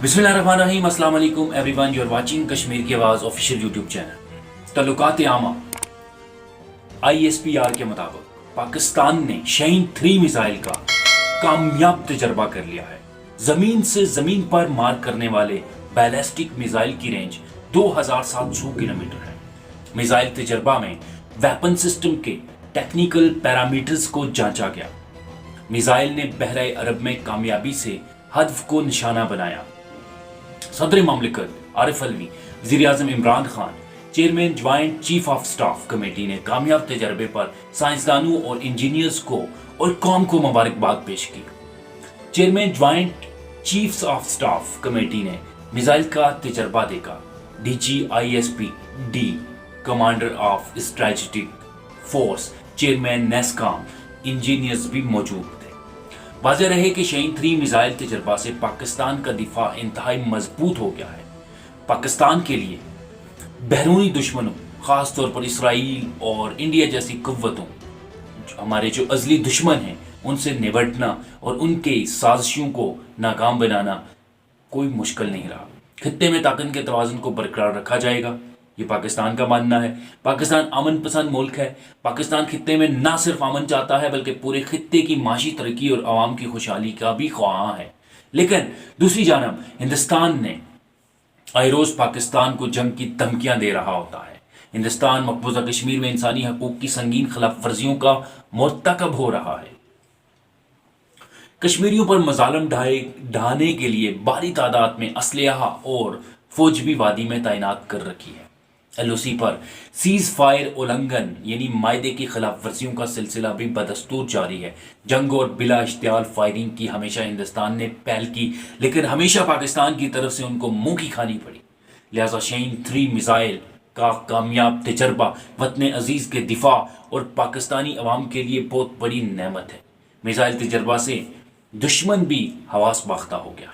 बिस्मिल्लाहिर्रहमानिर्रहीम। अस्सलाम वालेकुम everyone, you are watching Kashmir की आवाज़ ऑफिशियल यूट्यूब चैनल। तल्लुकात आमा ISPR के मुताबिक पाकिस्तान ने शाहीन-3 मिसाइल का कामयाब तजर्बा कर लिया है। जमीन से जमीन पर मार करने वाले बैलिस्टिक मिसाइल की रेंज 2700 किलोमीटर है। मिसाइल तजर्बा में वेपन सिस्टम के टेक्निकल पैरामीटर्स को जांचा गया। मिसाइल ने बहरे अरब में कामयाबी से हदफ को निशाना बनाया। सदर ममलिकत आरिफ अलवी, वज़ीर आज़म Imran Khan, chairman joint chief of staff committee ने कामयाब तजर्बे पर साइंसदानों और इंजीनियर्स को और कौम को मुबारकबाद पेश की। Chairman joint chiefs of staff committee ने मिसाइल का तजर्बा देखा। DGISP D, commander of strategic force, chairman NASSCOM, engineers भी मौजूद थे। वाज़ेह रहे कि शाहीन-3 मिसाइल तजर्बा से पाकिस्तान का दिफा इंतहाई मजबूत हो गया है। पाकिस्तान के लिए बैरूनी दुश्मनों, खास तौर पर इसराइल और इंडिया जैसी कुव्वतों, हमारे जो अजली दुश्मन हैं, उनसे निपटना और उनके साजिशों को नाकाम बनाना कोई मुश्किल नहीं रहा। खित्ते में ताकत के तवाज़ुन को बरकरार रखा जाएगा, ये पाकिस्तान का मानना है। पाकिस्तान अमन पसंद मुल्क है। पाकिस्तान खित्ते में ना सिर्फ अमन चाहता है बल्कि पूरे खित्ते की माशी तरक्की और आवाम की खुशहाली का भी ख्वाह है। लेकिन दूसरी जानब हिंदुस्तान ने आए रोज पाकिस्तान को जंग की धमकियां दे रहा होता है। हिंदुस्तान मकबूजा कश्मीर में इंसानी हकूक की संगीन खिलाफ वर्जियों का मुर्तकब हो रहा है। कश्मीरियों पर मजालम ढाने के लिए भारी तादाद में असलहा और फौज भी वादी में तैनात कर रखी है। LOC पर सीज फायर उल्लंघन यानी मायदे की खिलाफ वर्जियों का सिलसिला भी बदस्तूर जारी है। जंग और बिला इश्तियाल फायरिंग की हमेशा हिंदुस्तान ने पहल की, लेकिन हमेशा पाकिस्तान की तरफ से उनको मुंह की खानी पड़ी। लिहाजा शाहीन-3 मिसाइल का कामयाब तजर्बा वतन अजीज के दिफा और पाकिस्तानी अवाम के लिए बहुत बड़ी नेमत है। मिसाइल तजर्बा से दुश्मन भी हवास बाख्ता हो गया है।